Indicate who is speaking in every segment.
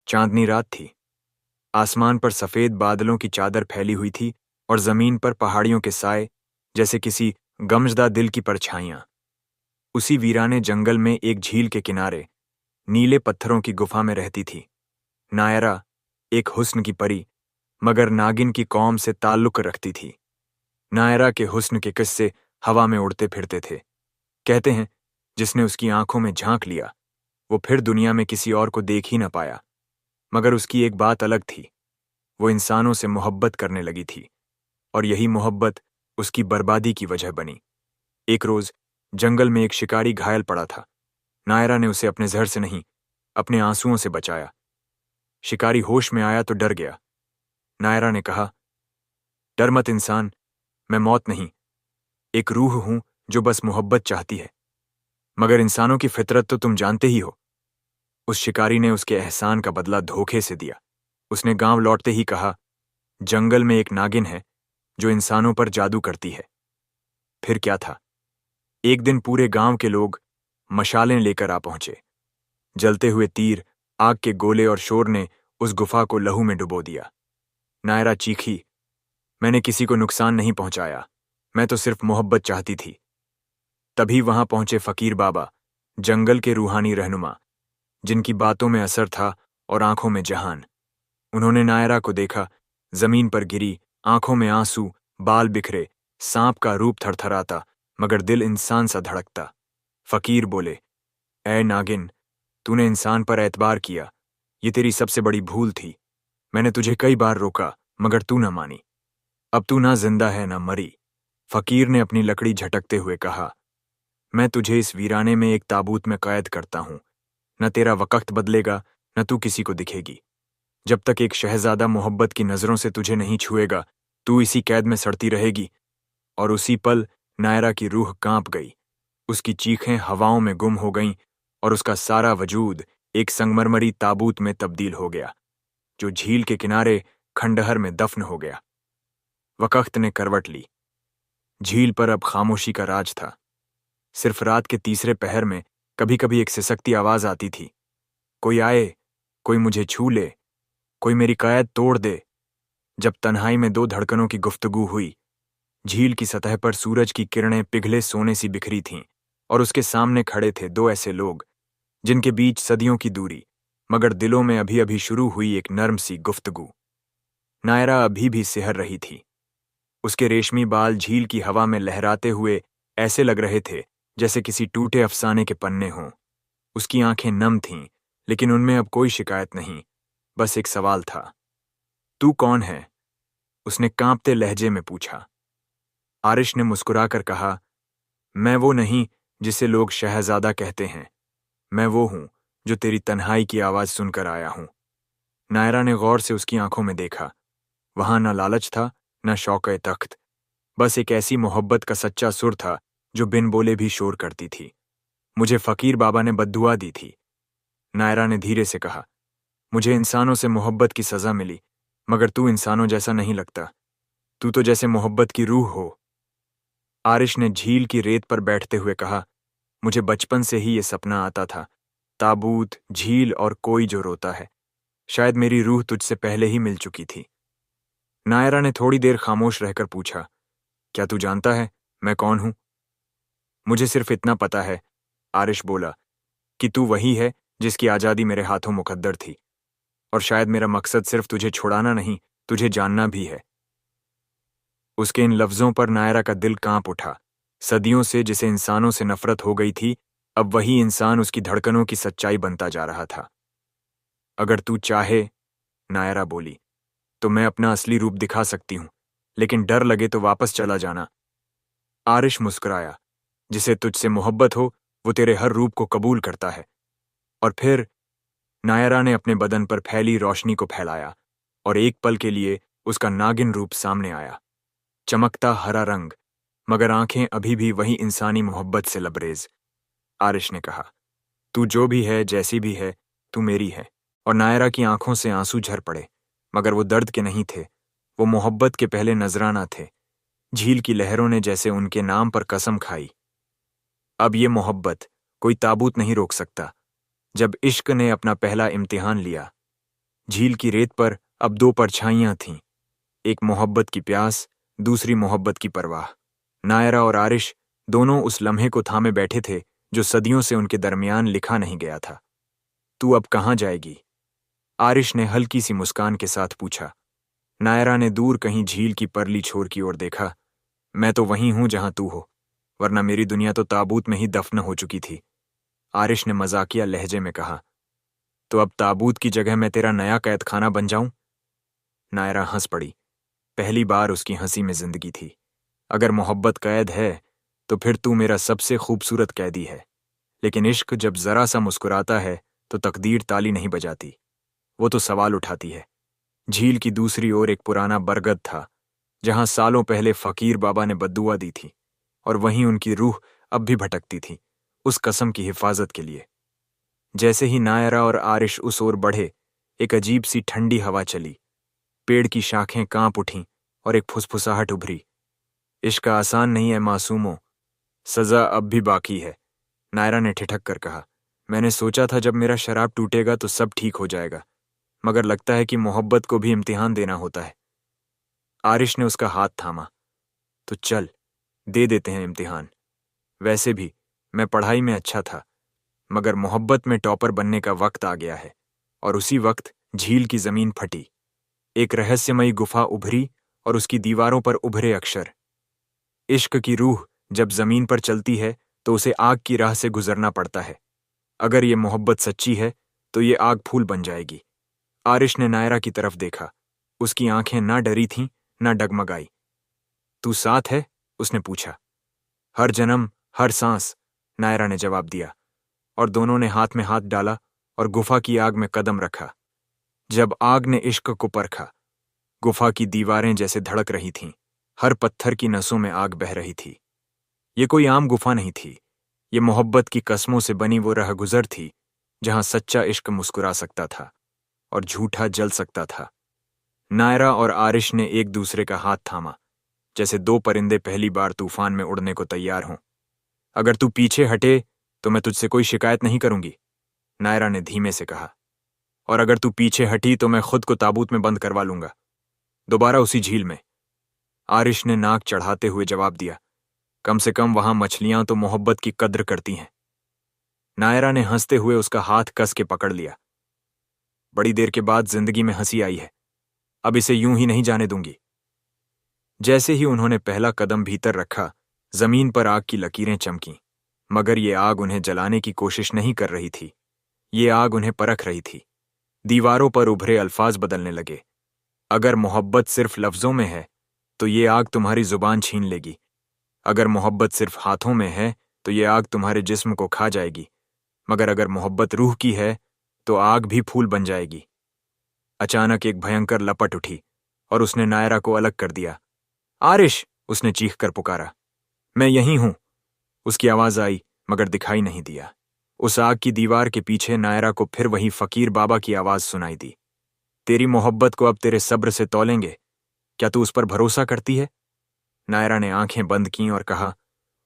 Speaker 1: चांदनी रात थी। आसमान पर सफेद बादलों की चादर फैली हुई थी और जमीन पर पहाड़ियों के साए, जैसे किसी गमजदा दिल की परछाइयां। उसी वीराने जंगल में एक झील के किनारे नीले पत्थरों की गुफा में रहती थी नायरा, एक हुस्न की परी, मगर नागिन की कौम से ताल्लुक रखती थी। नायरा के हुस्न के किस्से हवा में उड़ते फिरते थे। कहते हैं, जिसने उसकी आंखों में झांक लिया वो फिर दुनिया में किसी और को देख ही न पाया। मगर उसकी एक बात अलग थी, वो इंसानों से मोहब्बत करने लगी थी, और यही मोहब्बत उसकी बर्बादी की वजह बनी। एक रोज जंगल में एक शिकारी घायल पड़ा था। नायरा ने उसे अपने जहर से नहीं, अपने आंसुओं से बचाया। शिकारी होश में आया तो डर गया। नायरा ने कहा, डर मत इंसान, मैं मौत नहीं, एक रूह हूं जो बस मोहब्बत चाहती है। मगर इंसानों की फितरत तो तुम जानते ही हो। उस शिकारी ने उसके एहसान का बदला धोखे से दिया। उसने गांव लौटते ही कहा, जंगल में एक नागिन है जो इंसानों पर जादू करती है। फिर क्या था, एक दिन पूरे गांव के लोग मशालें लेकर आ पहुंचे। जलते हुए तीर, आग के गोले और शोर ने उस गुफा को लहू में डुबो दिया। नायरा चीखी, मैंने किसी को नुकसान नहीं पहुंचाया, मैं तो सिर्फ मोहब्बत चाहती थी। तभी वहां पहुंचे फकीर बाबा, जंगल के रूहानी रहनुमा, जिनकी बातों में असर था और आंखों में जहान। उन्होंने नायरा को देखा, जमीन पर गिरी, आंखों में आंसू, बाल बिखरे, सांप का रूप थरथराता, मगर दिल इंसान सा धड़कता। फकीर बोले, ऐ नागिन, तूने इंसान पर एतबार किया, ये तेरी सबसे बड़ी भूल थी। मैंने तुझे कई बार रोका, मगर तू न मानी। अब तू ना जिंदा है ना मरी। फकीर ने अपनी लकड़ी झटकते हुए कहा, मैं तुझे इस वीराने में एक ताबूत में कैद करता हूं। न तेरा वक्त बदलेगा, न तू किसी को दिखेगी। जब तक एक शहजादा मोहब्बत की नजरों से तुझे नहीं छुएगा, तू इसी कैद में सड़ती रहेगी। और उसी पल नायरा की रूह कांप गई। उसकी चीखें हवाओं में गुम हो गईं और उसका सारा वजूद एक संगमरमरी ताबूत में तब्दील हो गया, जो झील के किनारे खंडहर में दफन हो गया। वक्त ने करवट ली। झील पर अब खामोशी का राज था। सिर्फ रात के तीसरे पहर में कभी कभी एक सिसकती आवाज आती थी, कोई आए, कोई मुझे छू ले, कोई मेरी कैद तोड़ दे। जब तन्हाई में दो धड़कनों की गुफ्तगू हुई, झील की सतह पर सूरज की किरणें पिघले सोने सी बिखरी थीं, और उसके सामने खड़े थे दो ऐसे लोग जिनके बीच सदियों की दूरी, मगर दिलों में अभी अभी शुरू हुई एक नर्म सी गुफ्तगू। नायरा अभी भी सिहर रही थी। उसके रेशमी बाल झील की हवा में लहराते हुए ऐसे लग रहे थे जैसे किसी टूटे अफसाने के पन्ने हों। उसकी आंखें नम थीं, लेकिन उनमें अब कोई शिकायत नहीं, बस एक सवाल था। तू कौन है? उसने कांपते लहजे में पूछा। आरिश ने मुस्कुराकर कहा, मैं वो नहीं जिसे लोग शहजादा कहते हैं, मैं वो हूं जो तेरी तन्हाई की आवाज सुनकर आया हूं। नायरा ने गौर से उसकी आंखों में देखा। वहां न लालच था, न शौक़ तख्त, बस एक ऐसी मोहब्बत का सच्चा सुर था जो बिन बोले भी शोर करती थी। मुझे फकीर बाबा ने बद्दुआ दी थी। नायरा ने धीरे से कहा, मुझे इंसानों से मोहब्बत की सजा मिली, मगर तू इंसानों जैसा नहीं लगता। तू तो जैसे मोहब्बत की रूह हो। आरिश ने झील की रेत पर बैठते हुए कहा, मुझे बचपन से ही ये सपना आता था, ताबूत, झील और कोई जो रोता है। शायद मेरी रूह तुझसे पहले ही मिल चुकी थी। नायरा ने थोड़ी देर खामोश रहकर पूछा, क्या तू जानता है मैं कौन हूं? मुझे सिर्फ इतना पता है, आरिश बोला, कि तू वही है जिसकी आजादी मेरे हाथों मुकद्दर थी। और शायद मेरा मकसद सिर्फ तुझे छुड़ाना नहीं, तुझे जानना भी है। उसके इन लफ्जों पर नायरा का दिल कांप उठा। सदियों से जिसे इंसानों से नफरत हो गई थी, अब वही इंसान उसकी धड़कनों की सच्चाई बनता जा रहा था। अगर तू चाहे, नायरा बोली, तो मैं अपना असली रूप दिखा सकती हूं, लेकिन डर लगे तो वापस चला जाना। आरिश मुस्कुराया, जिसे तुझसे मोहब्बत हो वो तेरे हर रूप को कबूल करता है। और फिर नायरा ने अपने बदन पर फैली रोशनी को फैलाया, और एक पल के लिए उसका नागिन रूप सामने आया। चमकता हरा रंग, मगर आंखें अभी भी वही इंसानी मोहब्बत से लबरेज। आरिश ने कहा, तू जो भी है, जैसी भी है, तू मेरी है। और नायरा की आंखों से आंसू झर पड़े, मगर वो दर्द के नहीं थे, वो मोहब्बत के पहले नजराना थे। झील की लहरों ने जैसे उनके नाम पर कसम खाई। अब ये मोहब्बत कोई ताबूत नहीं रोक सकता। जब इश्क ने अपना पहला इम्तिहान लिया, झील की रेत पर अब दो परछाइयां थीं, एक मोहब्बत की प्यास, दूसरी मोहब्बत की परवाह। नायरा और आरिश दोनों उस लम्हे को थामे बैठे थे जो सदियों से उनके दरमियान लिखा नहीं गया था। तू अब कहाँ जाएगी? आरिश ने हल्की सी मुस्कान के साथ पूछा। नायरा ने दूर कहीं झील की परली छोर की ओर देखा। मैं तो वहीं हूं जहां तू हो, वरना मेरी दुनिया तो ताबूत में ही दफन हो चुकी थी। आरिश ने मजाकिया लहजे में कहा। तो अब ताबूत की जगह मैं तेरा नया कैद खाना बन जाऊं? नायरा हंस पड़ी। पहली बार उसकी हंसी में जिंदगी थी। अगर मोहब्बत कैद है तो फिर तू मेरा सबसे खूबसूरत कैदी है। लेकिन इश्क जब जरा सा मुस्कुराता है तो तकदीर ताली नहीं बजाती, वो तो सवाल उठाती है। झील की दूसरी ओर एक पुराना बरगद था, जहां सालों पहले फकीर बाबा ने बद्दुआ दी थी, और वहीं उनकी रूह अब भी भटकती थी, उस कसम की हिफाजत के लिए। जैसे ही नायरा और आरिश उस ओर बढ़े, एक अजीब सी ठंडी हवा चली। पेड़ की शाखें कांप उठीं और एक फुसफुसाहट उभरी। इश्क आसान नहीं है मासूमों, सजा अब भी बाकी है, नायरा ने ठिठक कर कहा। मैंने सोचा था जब मेरा शराब टूटेगा तो सब ठीक हो जाएगा, मगर लगता है कि मोहब्बत को भी इम्तिहान देना होता है। आरिश ने उसका हाथ थामा। तो चल, दे देते हैं इम्तिहान। वैसे भी मैं पढ़ाई में अच्छा था, मगर मोहब्बत में टॉपर बनने का वक्त आ गया है। और उसी वक्त झील की जमीन फटी। एक रहस्यमयी गुफा उभरी और उसकी दीवारों पर उभरे अक्षर। इश्क की रूह जब जमीन पर चलती है तो उसे आग की राह से गुजरना पड़ता है। अगर ये मोहब्बत सच्ची है तो ये आग फूल बन जाएगी। आरिश ने नायरा की तरफ देखा। उसकी आंखें ना डरी थीं, ना डगमगाई। तू साथ है? उसने पूछा। हर जन्म, हर सांस, नायरा ने जवाब दिया, और दोनों ने हाथ में हाथ डाला और गुफा की आग में कदम रखा। जब आग ने इश्क को परखा, गुफा की दीवारें जैसे धड़क रही थीं, हर पत्थर की नसों में आग बह रही थी। ये कोई आम गुफा नहीं थी, ये मोहब्बत की कस्मों से बनी वो राहगुजर थी, जहां सच्चा इश्क मुस्कुरा सकता था और झूठा जल सकता था। नायरा और आरिश ने एक दूसरे का हाथ थामा, जैसे दो परिंदे पहली बार तूफान में उड़ने को तैयार हों। अगर तू पीछे हटे तो मैं तुझसे कोई शिकायत नहीं करूंगी, नायरा ने धीमे से कहा। और अगर तू पीछे हटी तो मैं खुद को ताबूत में बंद करवा लूंगा, दोबारा उसी झील में। आरिश ने नाक चढ़ाते हुए जवाब दिया। कम से कम वहां मछलियां तो मोहब्बत की कद्र करती हैं। नायरा ने हंसते हुए उसका हाथ कस के पकड़ लिया। बड़ी देर के बाद जिंदगी में हंसी आई है, अब इसे यूं ही नहीं जाने दूंगी। जैसे ही उन्होंने पहला कदम भीतर रखा, जमीन पर आग की लकीरें चमकीं, मगर ये आग उन्हें जलाने की कोशिश नहीं कर रही थी, ये आग उन्हें परख रही थी। दीवारों पर उभरे अल्फाज बदलने लगे। अगर मोहब्बत सिर्फ लफ्जों में है तो ये आग तुम्हारी जुबान छीन लेगी। अगर मोहब्बत सिर्फ हाथों में है तो ये आग तुम्हारे जिस्म को खा जाएगी। मगर अगर मोहब्बत रूह की है तो आग भी फूल बन जाएगी। अचानक एक भयंकर लपट उठी और उसने नायरा को अलग कर दिया। आरिश! उसने चीख कर पुकारा। मैं यहीं हूं, उसकी आवाज आई, मगर दिखाई नहीं दिया। उस आग की दीवार के पीछे नायरा को फिर वही फकीर बाबा की आवाज सुनाई दी। तेरी मोहब्बत को अब तेरे सब्र से तौलेंगे, क्या तू उस पर भरोसा करती है? नायरा ने आंखें बंद कीं और कहा,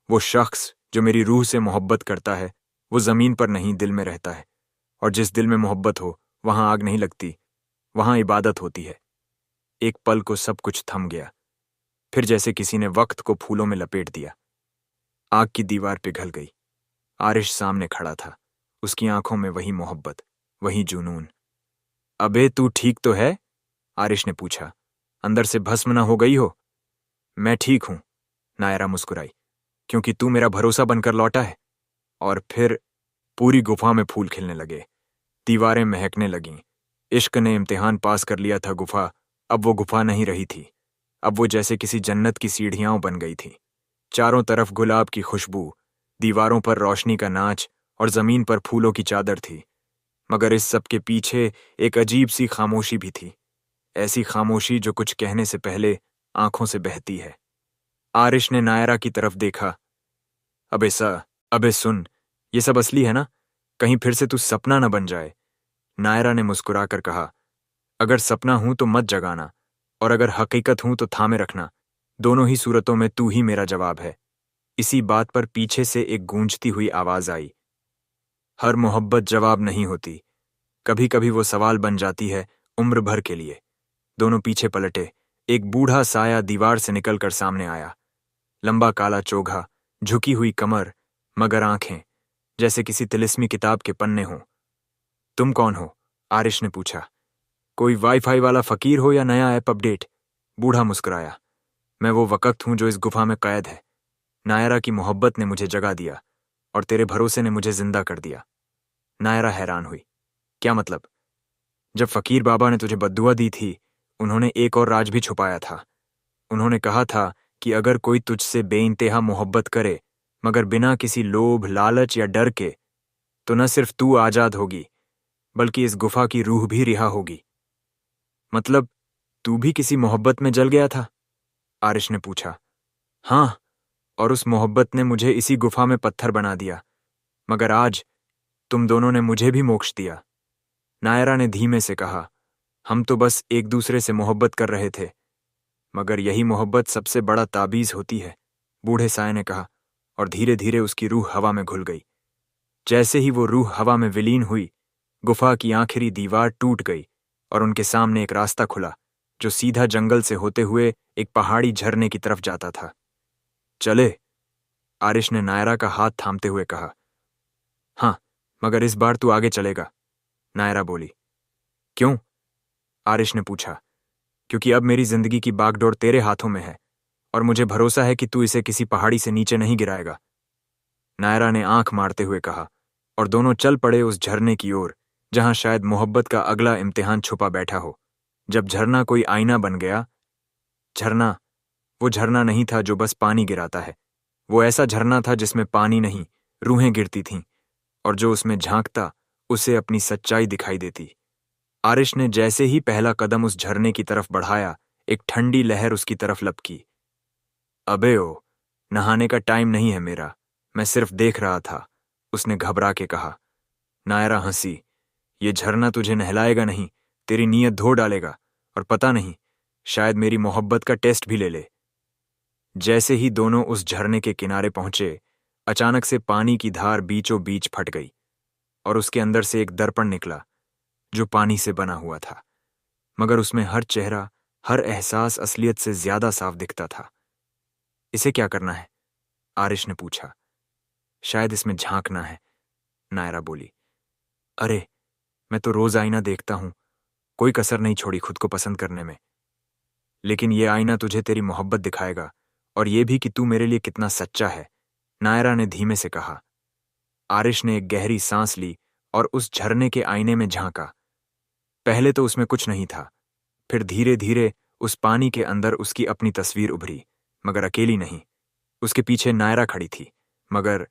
Speaker 1: वो शख्स जो मेरी रूह से मोहब्बत करता है वो जमीन पर नहीं, दिल में रहता है, और जिस दिल में मोहब्बत हो वहां आग नहीं लगती, वहां इबादत होती है। एक पल को सब कुछ थम गया, फिर जैसे किसी ने वक्त को फूलों में लपेट दिया। आग की दीवार पिघल गई। आरिश सामने खड़ा था, उसकी आंखों में वही मोहब्बत, वही जुनून। अबे तू ठीक तो है? आरिश ने पूछा। अंदर से भस्म न हो गई हो? मैं ठीक हूं, नायरा मुस्कुराई, क्योंकि तू मेरा भरोसा बनकर लौटा है। और फिर पूरी गुफा में फूल खिलने लगे, दीवारें महकने लगीं। इश्क ने इम्तिहान पास कर लिया था। गुफा अब वो गुफा नहीं रही थी, अब वो जैसे किसी जन्नत की सीढ़ियां बन गई थी। चारों तरफ गुलाब की खुशबू, दीवारों पर रोशनी का नाच और जमीन पर फूलों की चादर थी। मगर इस सब के पीछे एक अजीब सी खामोशी भी थी, ऐसी खामोशी जो कुछ कहने से पहले आंखों से बहती है। आरिश ने नायरा की तरफ देखा। अबे सुन, ये सब असली है ना? कहीं फिर से तू सपना न बन जाए। नायरा ने मुस्कुराकर कहा, अगर सपना हूं तो मत जगाना, और अगर हकीकत हूं तो थामे रखना। दोनों ही सूरतों में तू ही मेरा जवाब है। इसी बात पर पीछे से एक गूंजती हुई आवाज आई। हर मोहब्बत जवाब नहीं होती, कभी कभी वो सवाल बन जाती है उम्र भर के लिए। दोनों पीछे पलटे। एक बूढ़ा साया दीवार से निकलकर सामने आया। लंबा काला चोगा, झुकी हुई कमर, मगर आंखें जैसे किसी तिलिस्मी किताब के पन्ने हों। तुम कौन हो? आरिश ने पूछा। कोई वाईफाई वाला फकीर हो या नया ऐप अपडेट? बूढ़ा मुस्कुराया। मैं वो वक्त हूं जो इस गुफा में कैद है। नायरा की मोहब्बत ने मुझे जगा दिया और तेरे भरोसे ने मुझे जिंदा कर दिया। नायरा हैरान हुई। क्या मतलब? जब फकीर बाबा ने तुझे बद्दुआ दी थी, उन्होंने एक और राज भी छुपाया था। उन्होंने कहा था कि अगर कोई तुझसे बेइंतहा मोहब्बत करे, मगर बिना किसी लोभ, लालच या डर के, तो न सिर्फ तू आजाद होगी, बल्कि इस गुफा की रूह भी रिहा होगी। मतलब तू भी किसी मोहब्बत में जल गया था? आरिश ने पूछा। हाँ, और उस मोहब्बत ने मुझे इसी गुफा में पत्थर बना दिया। मगर आज तुम दोनों ने मुझे भी मोक्ष दिया। नायरा ने धीमे से कहा। हम तो बस एक दूसरे से मोहब्बत कर रहे थे, मगर यही मोहब्बत सबसे बड़ा ताबीज होती है, बूढ़े साये ने कहा, और धीरे धीरे उसकी रूह हवा में घुल गई। जैसे ही वो रूह हवा में विलीन हुई, गुफा की आखिरी दीवार टूट गई और उनके सामने एक रास्ता खुला जो सीधा जंगल से होते हुए एक पहाड़ी झरने की तरफ जाता था। चले? आरिश ने नायरा का हाथ थामते हुए कहा। हाँ, मगर इस बार तू आगे चलेगा, नायरा बोली। क्यों? आरिश ने पूछा। क्योंकि अब मेरी जिंदगी की बागडोर तेरे हाथों में है और मुझे भरोसा है कि तू इसे किसी पहाड़ी से नीचे नहीं गिराएगा। नायरा ने आंख मारते हुए कहा, और दोनों चल पड़े उस झरने की ओर जहां शायद मोहब्बत का अगला इम्तिहान छुपा बैठा हो। जब झरना कोई आईना बन गया, झरना वो झरना नहीं था जो बस पानी गिराता है। वो ऐसा झरना था जिसमें पानी नहीं, रूहें गिरती थीं, और जो उसमें झांकता उसे अपनी सच्चाई दिखाई देती। आरिश ने जैसे ही पहला कदम उस झरने की तरफ बढ़ाया, एक ठंडी लहर उसकी तरफ लपकी। अबे ओ, नहाने का टाइम नहीं है मेरा, मैं सिर्फ देख रहा था, उसने घबरा के कहा। नायरा हंसी। ये झरना तुझे नहलाएगा नहीं, तेरी नीयत धो डालेगा, और पता नहीं, शायद मेरी मोहब्बत का टेस्ट भी ले ले। जैसे ही दोनों उस झरने के किनारे पहुंचे, अचानक से पानी की धार बीचों बीच फट गई और उसके अंदर से एक दर्पण निकला जो पानी से बना हुआ था, मगर उसमें हर चेहरा, हर एहसास असलियत से ज्यादा साफ दिखता था। इसे क्या करना है? आरिश ने पूछा। शायद इसमें झांकना है, नायरा बोली। अरे, मैं तो रोज आईना देखता हूं, कोई कसर नहीं छोड़ी खुद को पसंद करने में। लेकिन ये आईना तुझे तेरी मोहब्बत दिखाएगा, और ये भी कि तू मेरे लिए कितना सच्चा है, नायरा ने धीमे से कहा। आरिश ने एक गहरी सांस ली और उस झरने के आईने में झांका। पहले तो उसमें कुछ नहीं था, फिर धीरे धीरे उस पानी के अंदर उसकी अपनी तस्वीर उभरी, मगर अकेली नहीं। उसके पीछे नायरा खड़ी थी, मगर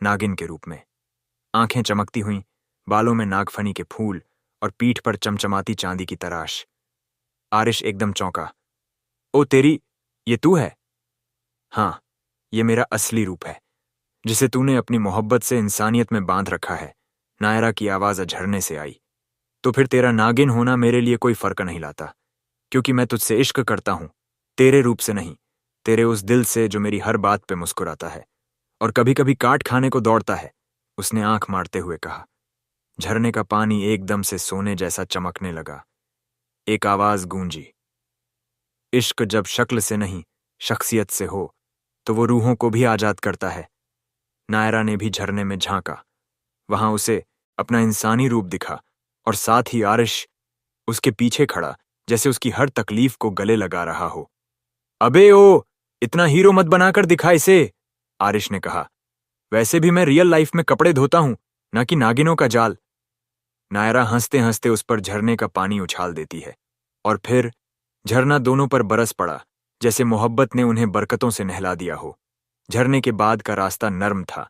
Speaker 1: नागिन के रूप में। आंखें चमकती हुईं, बालों में नागफनी के फूल और पीठ पर चमचमाती चांदी की तराश। आरिश एकदम चौंका। ओ तेरी, ये तू है? हाँ, ये मेरा असली रूप है, जिसे तूने अपनी मोहब्बत से इंसानियत में बांध रखा है, नायरा की आवाज झरने से आई। तो फिर तेरा नागिन होना मेरे लिए कोई फर्क नहीं लाता, क्योंकि मैं तुझसे इश्क करता हूं, तेरे रूप से नहीं, तेरे उस दिल से जो मेरी हर बात पे मुस्कुराता है और कभी कभी काट खाने को दौड़ता है, उसने आंख मारते हुए कहा। झरने का पानी एकदम से सोने जैसा चमकने लगा। एक आवाज गूंजी। इश्क जब शक्ल से नहीं, शख्सियत से हो, तो वो रूहों को भी आजाद करता है। नायरा ने भी झरने में झांका। वहां उसे अपना इंसानी रूप दिखा, और साथ ही आरिश उसके पीछे खड़ा, जैसे उसकी हर तकलीफ को गले लगा रहा हो। अबे ओ, इतना हीरो मत बनाकर दिखा इसे, आरिश ने कहा। वैसे भी मैं रियल लाइफ में कपड़े धोता हूं, ना कि नागिनों का जाल। नायरा हंसते हंसते उस पर झरने का पानी उछाल देती है, और फिर झरना दोनों पर बरस पड़ा, जैसे मोहब्बत ने उन्हें बरकतों से नहला दिया हो। झरने के बाद का रास्ता नर्म था,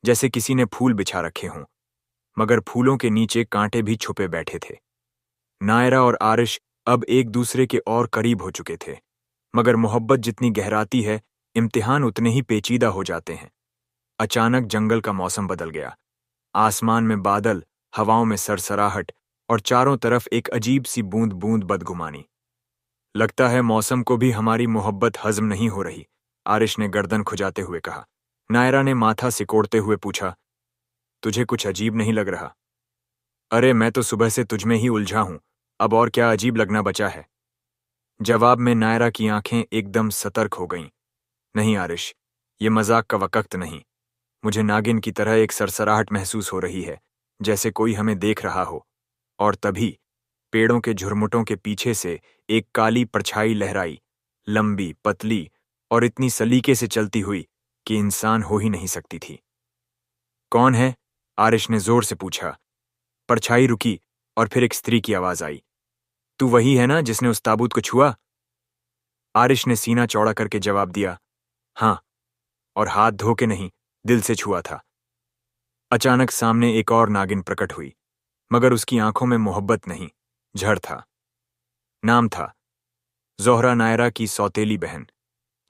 Speaker 1: जैसे किसी ने फूल बिछा रखे हों, मगर फूलों के नीचे कांटे भी छुपे बैठे थे। नायरा और आरिश अब एक दूसरे के और करीब हो चुके थे, मगर मोहब्बत जितनी गहराती है, इम्तिहान उतने ही पेचीदा हो जाते हैं। अचानक जंगल का मौसम बदल गया। आसमान में बादल, हवाओं में सरसराहट, और चारों तरफ एक अजीब सी बूंद बूंद बदगुमानी। लगता है मौसम को भी हमारी मोहब्बत हजम नहीं हो रही, आरिश ने गर्दन खुजाते हुए कहा। नायरा ने माथा सिकोड़ते हुए पूछा, तुझे कुछ अजीब नहीं लग रहा? अरे मैं तो सुबह से तुझ में ही उलझा हूं, अब और क्या अजीब लगना बचा है? जवाब में नायरा की आंखें एकदम सतर्क हो गईं। नहीं आरिश, ये मजाक का वक्त नहीं। मुझे नागिन की तरह एक सरसराहट महसूस हो रही है, जैसे कोई हमें देख रहा हो। और तभी पेड़ों के झुरमुटों के पीछे से एक काली परछाई लहराई, लंबी, पतली और इतनी सलीके से चलती हुई कि इंसान हो ही नहीं सकती थी। कौन है? आरिश ने जोर से पूछा। परछाई रुकी और फिर एक स्त्री की आवाज आई। तू वही है ना जिसने उस ताबूत को छुआ? आरिश ने सीना चौड़ा करके जवाब दिया, हाँ, और हाथ धो के नहीं, दिल से छुआ था। अचानक सामने एक और नागिन प्रकट हुई, मगर उसकी आंखों में मोहब्बत नहीं, झड़ था। नाम था जोहरा, नायरा की सौतेली बहन,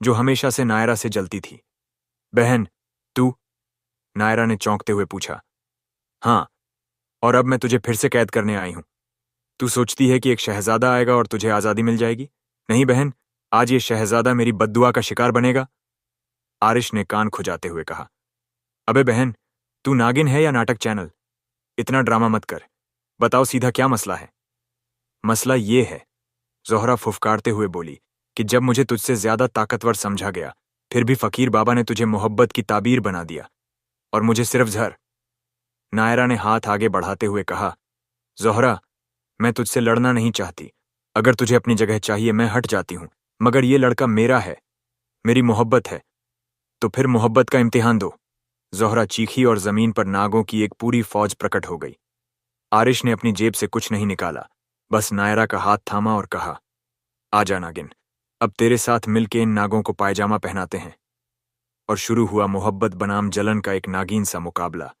Speaker 1: जो हमेशा से नायरा से जलती थी। बहन, तू? नायरा ने चौंकते हुए पूछा। हाँ, और अब मैं तुझे फिर से कैद करने आई हूं। तू सोचती है कि एक शहजादा आएगा और तुझे आजादी मिल जाएगी? नहीं बहन, आज ये शहजादा मेरी बद्दुआ का शिकार बनेगा। आरिश ने कान खुजाते हुए कहा। अबे बहन, तू नागिन है या नाटक चैनल? इतना ड्रामा मत कर। बताओ सीधा क्या मसला है? मसला ये है, जोहरा फुफकारते हुए बोली, कि जब मुझे तुझसे ज्यादा ताकतवर समझा गया, फिर भी फकीर बाबा ने तुझे मोहब्बत की ताबीर बना दिया, और मुझे सिर्फ जहर। नायरा ने हाथ आगे बढ़ाते हुए कहा, जोहरा, मैं तुझसे लड़ना नहीं चाहती। अगर तुझे अपनी जगह चाहिए मैं हट जाती हूं, मगर ये लड़का मेरा है, मेरी मोहब्बत है, तो फिर मोहब्बत का इम्तिहान दो। जोहरा चीखी और जमीन पर नागों की एक पूरी फौज प्रकट हो गई। आरिश ने अपनी जेब से कुछ नहीं निकाला, बस नायरा का हाथ थामा और कहा, आजा नागिन, अब तेरे साथ मिलके इन नागों को पायजामा पहनाते हैं। और शुरू हुआ मोहब्बत बनाम जलन का एक नागिन सा मुकाबला,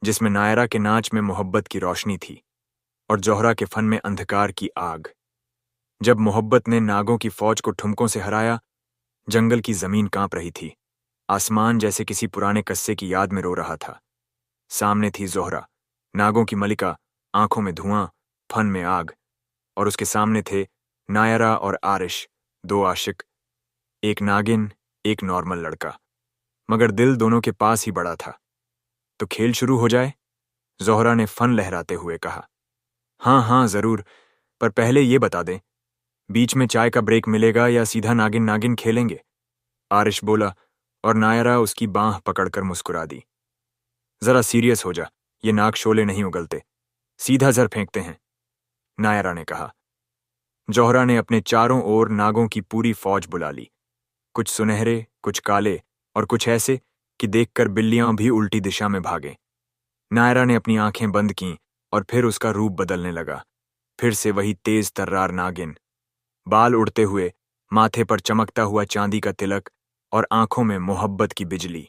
Speaker 1: जिसमें नायरा के नाच में मोहब्बत की रोशनी थी और जोहरा के फन में अंधकार की आग। जब मोहब्बत ने नागों की फौज को ठुमकों से हराया, जंगल की जमीन कांप रही थी। आसमान जैसे किसी पुराने कस्से की याद में रो रहा था। सामने थी जोहरा, नागों की मलिका, आंखों में धुआं, फन में आग, और उसके सामने थे नायरा और आरिश, दो आशिक, एक नागिन, एक नॉर्मल लड़का, मगर दिल दोनों के पास ही बड़ा था। तो खेल शुरू हो जाए? जोहरा ने फन लहराते हुए कहा। हाँ हाँ जरूर, पर पहले ये बता दें, बीच में चाय का ब्रेक मिलेगा या सीधा नागिन नागिन खेलेंगे? आरिश बोला, और नायरा उसकी बांह पकड़कर मुस्कुरा दी। जरा सीरियस हो जा, ये नाग शोले नहीं उगलते, सीधा जर फेंकते हैं, नायरा ने कहा। जोहरा ने अपने चारों ओर नागों की पूरी फौज बुला ली, कुछ सुनहरे, कुछ काले, और कुछ ऐसे कि देखकर बिल्लियां भी उल्टी दिशा में भागें। नायरा ने अपनी आंखें बंद कीं और फिर उसका रूप बदलने लगा। फिर से वही तेज तर्रार नागिन, बाल उड़ते हुए, माथे पर चमकता हुआ चांदी का तिलक और आंखों में मोहब्बत की बिजली।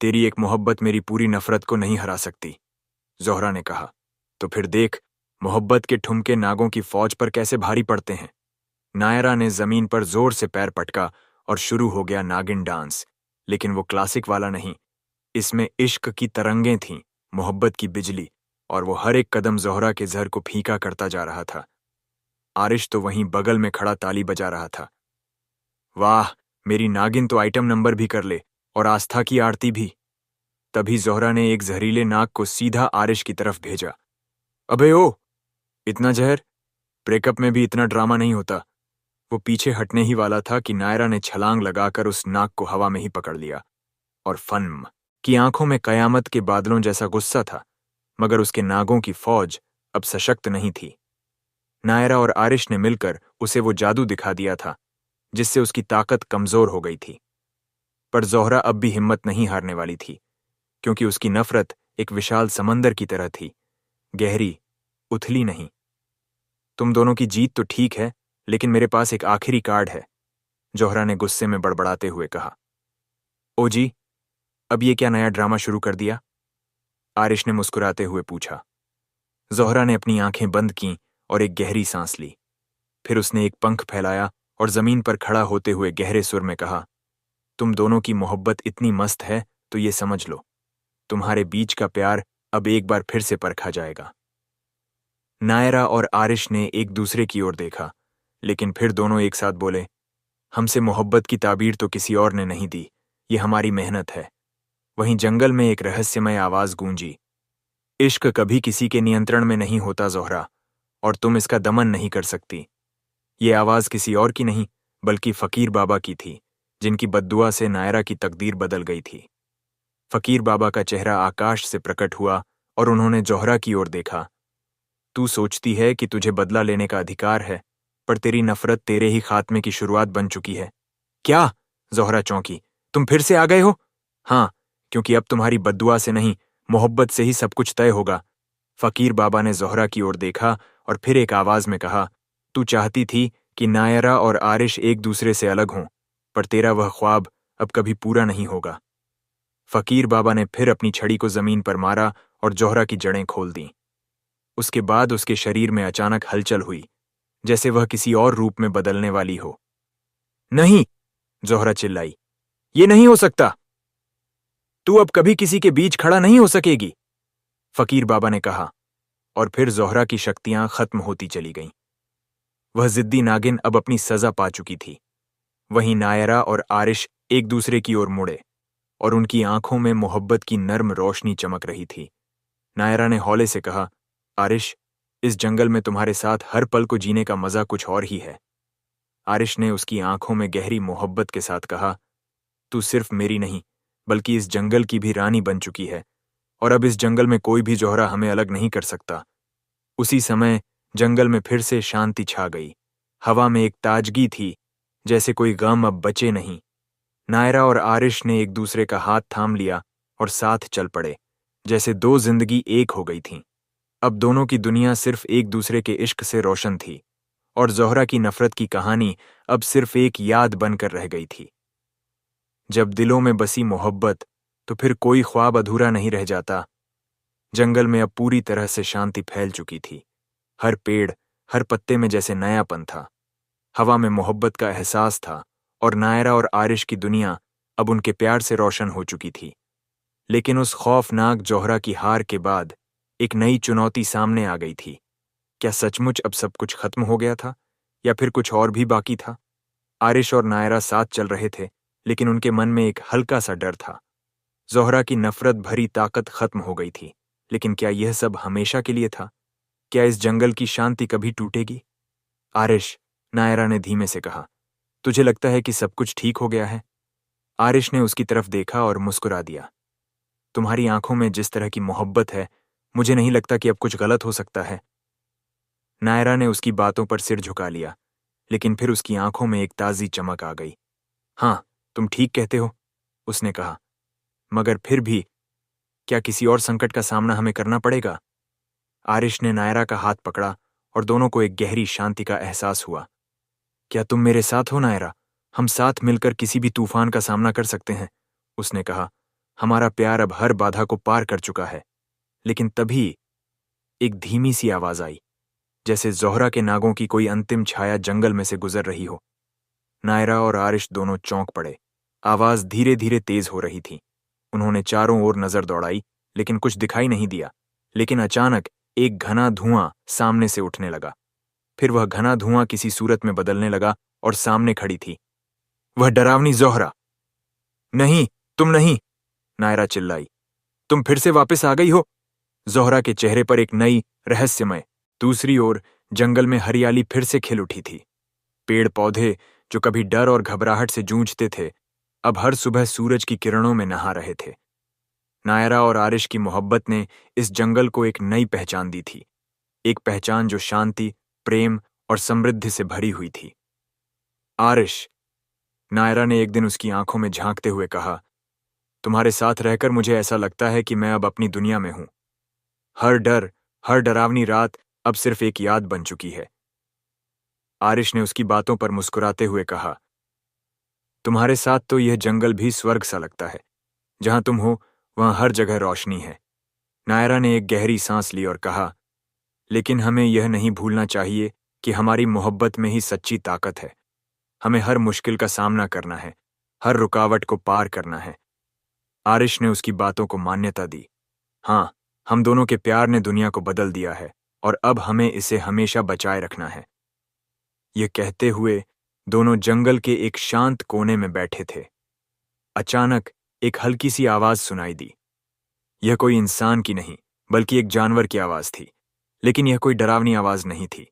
Speaker 1: तेरी एक मोहब्बत मेरी पूरी नफरत को नहीं हरा सकती, जोहरा ने कहा। तो फिर देख, मोहब्बत के ठुमके नागों की फौज पर कैसे भारी पड़ते हैं। नायरा ने जमीन पर जोर से पैर पटका और शुरू हो गया नागिन डांस, लेकिन वो क्लासिक वाला नहीं। इसमें इश्क की तरंगें थीं, मोहब्बत की बिजली, और वो हर एक कदम जोहरा के जहर को फीका करता जा रहा था। आरिश तो वहीं बगल में खड़ा ताली बजा रहा था। वाह, मेरी नागिन तो आइटम नंबर भी कर ले, और आस्था की आरती भी। तभी जोहरा ने एक जहरीले नाग को सीधा आरिश की तरफ भेजा। अबे ओ, इतना जहर? ब्रेकअप में भी इतना ड्रामा नहीं होता। वो पीछे हटने ही वाला था कि नायरा ने छलांग लगाकर उस नाग को हवा में ही पकड़ लिया, और फन की आंखों में कयामत के बादलों जैसा गुस्सा था, मगर उसके नागों की फौज अब सशक्त नहीं थी। नायरा और आरिश ने मिलकर उसे वो जादू दिखा दिया था जिससे उसकी ताकत कमजोर हो गई थी। पर जोहरा अब भी हिम्मत नहीं हारने वाली थी, क्योंकि उसकी नफरत एक विशाल समंदर की तरह थी, गहरी, उथली नहीं। तुम दोनों की जीत तो ठीक है, लेकिन मेरे पास एक आखिरी कार्ड है, जोहरा ने गुस्से में बड़बड़ाते हुए कहा। ओ जी, अब ये क्या नया ड्रामा शुरू कर दिया? आरिश ने मुस्कुराते हुए पूछा। जोहरा ने अपनी आंखें बंद कीं और एक गहरी सांस ली। फिर उसने एक पंख फैलाया और जमीन पर खड़ा होते हुए गहरे सुर में कहा, तुम दोनों की मोहब्बत इतनी मस्त है तो ये समझ लो, तुम्हारे बीच का प्यार अब एक बार फिर से परखा जाएगा। नायरा और आरिश ने एक दूसरे की ओर देखा, लेकिन फिर दोनों एक साथ बोले, हमसे मोहब्बत की ताबीर तो किसी और ने नहीं दी, ये हमारी मेहनत है। वहीं जंगल में एक रहस्यमय आवाज गूंजी, इश्क कभी किसी के नियंत्रण में नहीं होता जोहरा, और तुम इसका दमन नहीं कर सकती। ये आवाज किसी और की नहीं बल्कि फकीर बाबा की थी, जिनकी बद्दुआ से नायरा की तकदीर बदल गई थी। फकीर बाबा का चेहरा आकाश से प्रकट हुआ और उन्होंने जोहरा की ओर देखा। तू सोचती है कि तुझे बदला लेने का अधिकार है, पर तेरी नफरत तेरे ही खात्मे की शुरुआत बन चुकी है। क्या? जोहरा चौंकी। तुम फिर से आ गए हो? हाँ, क्योंकि अब तुम्हारी बद्दुआ से नहीं, मोहब्बत से ही सब कुछ तय होगा। फकीर बाबा ने जोहरा की ओर देखा और फिर एक आवाज में कहा, तू चाहती थी कि नायरा और आरिश एक दूसरे से अलग हों, पर तेरा वह ख्वाब अब कभी पूरा नहीं होगा। फकीर बाबा ने फिर अपनी छड़ी को जमीन पर मारा और जोहरा की जड़ें खोल दीं। उसके बाद उसके शरीर में अचानक हलचल हुई, जैसे वह किसी और रूप में बदलने वाली हो। नहीं, जोहरा चिल्लाई, ये नहीं हो सकता। तू अब कभी किसी के बीच खड़ा नहीं हो सकेगी, फकीर बाबा ने कहा। और फिर जोहरा की शक्तियां खत्म होती चली गईं। वह जिद्दी नागिन अब अपनी सजा पा चुकी थी। वहीं नायरा और आरिश एक दूसरे की ओर मुड़े और उनकी आंखों में मोहब्बत की नर्म रोशनी चमक रही थी। नायरा ने हौले से कहा, आरिश, इस जंगल में तुम्हारे साथ हर पल को जीने का मजा कुछ और ही है। आरिश ने उसकी आंखों में गहरी मोहब्बत के साथ कहा, तू सिर्फ मेरी नहीं बल्कि इस जंगल की भी रानी बन चुकी है, और अब इस जंगल में कोई भी जोहरा हमें अलग नहीं कर सकता। उसी समय जंगल में फिर से शांति छा गई। हवा में एक ताजगी थी, जैसे कोई गम अब बचे नहीं। नायरा और आरिश ने एक दूसरे का हाथ थाम लिया और साथ चल पड़े, जैसे दो जिंदगी एक हो गई थीं। अब दोनों की दुनिया सिर्फ एक दूसरे के इश्क से रोशन थी, और जोहरा की नफरत की कहानी अब सिर्फ एक याद बनकर रह गई थी। जब दिलों में बसी मोहब्बत, तो फिर कोई ख्वाब अधूरा नहीं रह जाता। जंगल में अब पूरी तरह से शांति फैल चुकी थी। हर पेड़, हर पत्ते में जैसे नयापन था। हवा में मोहब्बत का एहसास था, और नायरा और आरिश की दुनिया अब उनके प्यार से रोशन हो चुकी थी। लेकिन उस खौफनाक जोहरा की हार के बाद एक नई चुनौती सामने आ गई थी। क्या सचमुच अब सब कुछ खत्म हो गया था, या फिर कुछ और भी बाकी था? आरिश और नायरा साथ चल रहे थे, लेकिन उनके मन में एक हल्का सा डर था। जोहरा की नफरत भरी ताकत खत्म हो गई थी, लेकिन क्या यह सब हमेशा के लिए था? क्या इस जंगल की शांति कभी टूटेगी? आरिश, नायरा ने धीमे से कहा, तुझे लगता है कि सब कुछ ठीक हो गया है? आरिश ने उसकी तरफ देखा और मुस्कुरा दिया। तुम्हारी आंखों में जिस तरह की मोहब्बत है, मुझे नहीं लगता कि अब कुछ गलत हो सकता है। नायरा ने उसकी बातों पर सिर झुका लिया, लेकिन फिर उसकी आंखों में एक ताजी चमक आ गई। हाँ, तुम ठीक कहते हो, उसने कहा। मगर फिर भी, क्या किसी और संकट का सामना हमें करना पड़ेगा? आरिश ने नायरा का हाथ पकड़ा और दोनों को एक गहरी शांति का एहसास हुआ। क्या तुम मेरे साथ हो नायरा? हम साथ मिलकर किसी भी तूफान का सामना कर सकते हैं, उसने कहा। हमारा प्यार अब हर बाधा को पार कर चुका है। लेकिन तभी एक धीमी सी आवाज आई, जैसे जोहरा के नागों की कोई अंतिम छाया जंगल में से गुजर रही हो। नायरा और आरिश दोनों चौंक पड़े। आवाज धीरे धीरे तेज हो रही थी। उन्होंने चारों ओर नजर दौड़ाई, लेकिन कुछ दिखाई नहीं दिया। लेकिन अचानक एक घना धुआं सामने से उठने लगा। फिर वह घना धुआं किसी सूरत में बदलने लगा और सामने खड़ी थी वह डरावनी जोहरा। नहीं, तुम नहीं, नायरा चिल्लाई। तुम फिर से वापस आ गई हो। जोहरा के चेहरे पर एक नई रहस्यमय। दूसरी ओर जंगल में हरियाली फिर से खिल उठी थी। पेड़ पौधे जो कभी डर और घबराहट से जूझते थे, अब हर सुबह सूरज की किरणों में नहा रहे थे। नायरा और आरिश की मोहब्बत ने इस जंगल को एक नई पहचान दी थी, एक पहचान जो शांति, प्रेम और समृद्धि से भरी हुई थी। आरिश, नायरा ने एक दिन उसकी आंखों में झांकते हुए कहा, तुम्हारे साथ रहकर मुझे ऐसा लगता है कि मैं अब अपनी दुनिया में हूं। हर डर, हर डरावनी रात अब सिर्फ एक याद बन चुकी है। आरिश ने उसकी बातों पर मुस्कुराते हुए कहा, तुम्हारे साथ तो यह जंगल भी स्वर्ग सा लगता है। जहां तुम हो वहां हर जगह रोशनी है। नायरा ने एक गहरी सांस ली और कहा, लेकिन हमें यह नहीं भूलना चाहिए कि हमारी मोहब्बत में ही सच्ची ताकत है। हमें हर मुश्किल का सामना करना है, हर रुकावट को पार करना है। आरिश ने उसकी बातों को मान्यता दी। हाँ, हम दोनों के प्यार ने दुनिया को बदल दिया है, और अब हमें इसे हमेशा बचाए रखना है। यह कहते हुए दोनों जंगल के एक शांत कोने में बैठे थे। अचानक एक हल्की सी आवाज सुनाई दी। यह कोई इंसान की नहीं, बल्कि एक जानवर की आवाज थी, लेकिन यह कोई डरावनी आवाज नहीं थी।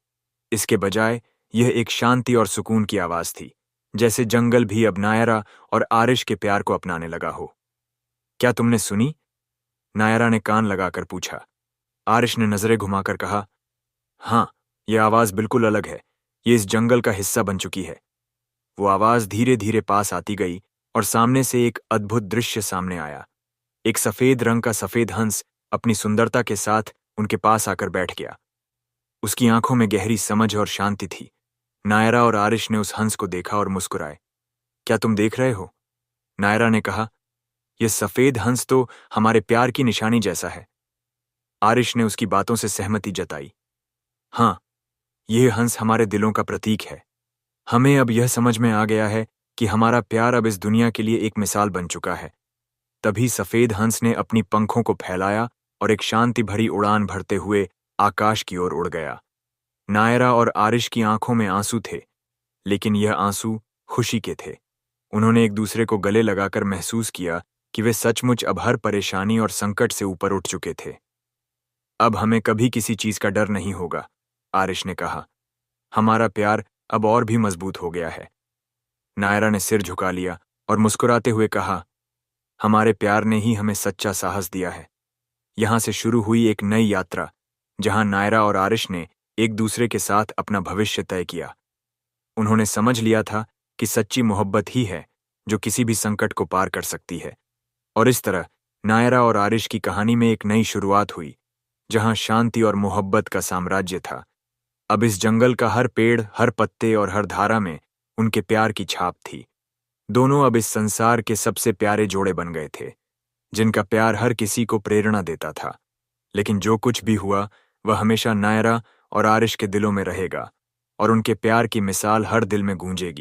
Speaker 1: इसके बजाय यह एक शांति और सुकून की आवाज थी, जैसे जंगल भी अब नायरा और आरिश के प्यार को अपनाने लगा हो। क्या तुमने सुनी? नायरा ने कान लगाकर पूछा। आरिश ने नजरें घुमाकर कहा, हाँ, यह आवाज बिल्कुल अलग है। ये इस जंगल का हिस्सा बन चुकी है। वो आवाज धीरे धीरे पास आती गई और सामने से एक अद्भुत दृश्य सामने आया। एक सफेद रंग का सफेद हंस अपनी सुंदरता के साथ उनके पास आकर बैठ गया। उसकी आंखों में गहरी समझ और शांति थी। नायरा और आरिश ने उस हंस को देखा और मुस्कुराए। क्या तुम देख रहे हो? नायरा ने कहा, यह सफेद हंस तो हमारे प्यार की निशानी जैसा है। आरिश ने उसकी बातों से सहमति जताई। हाँ, यह हंस हमारे दिलों का प्रतीक है। हमें अब यह समझ में आ गया है कि हमारा प्यार अब इस दुनिया के लिए एक मिसाल बन चुका है। तभी सफेद हंस ने अपनी पंखों को फैलाया और एक शांति भरी उड़ान भरते हुए आकाश की ओर उड़ गया। नायरा और आरिश की आंखों में आंसू थे, लेकिन यह आंसू खुशी के थे। उन्होंने एक दूसरे को गले लगाकर महसूस किया कि वे सचमुच अब हर परेशानी और संकट से ऊपर उठ चुके थे। अब हमें कभी किसी चीज का डर नहीं होगा, आरिश ने कहा। हमारा प्यार अब और भी मजबूत हो गया है। नायरा ने सिर झुका लिया और मुस्कुराते हुए कहा, हमारे प्यार ने ही हमें सच्चा साहस दिया है। यहां से शुरू हुई एक नई यात्रा, जहां नायरा और आरिश ने एक दूसरे के साथ अपना भविष्य तय किया। उन्होंने समझ लिया था कि सच्ची मोहब्बत ही है जो किसी भी संकट को पार कर सकती है। और इस तरह नायरा और आरिश की कहानी में एक नई शुरुआत हुई, जहां शांति और मोहब्बत का साम्राज्य था। अब इस जंगल का हर पेड़, हर पत्ते और हर धारा में उनके प्यार की छाप थी। दोनों अब इस संसार के सबसे प्यारे जोड़े बन गए थे, जिनका प्यार हर किसी को प्रेरणा देता था। लेकिन जो कुछ भी हुआ, वह हमेशा नायरा और आरिश के दिलों में रहेगा और उनके प्यार की मिसाल हर दिल में गूंजेगी।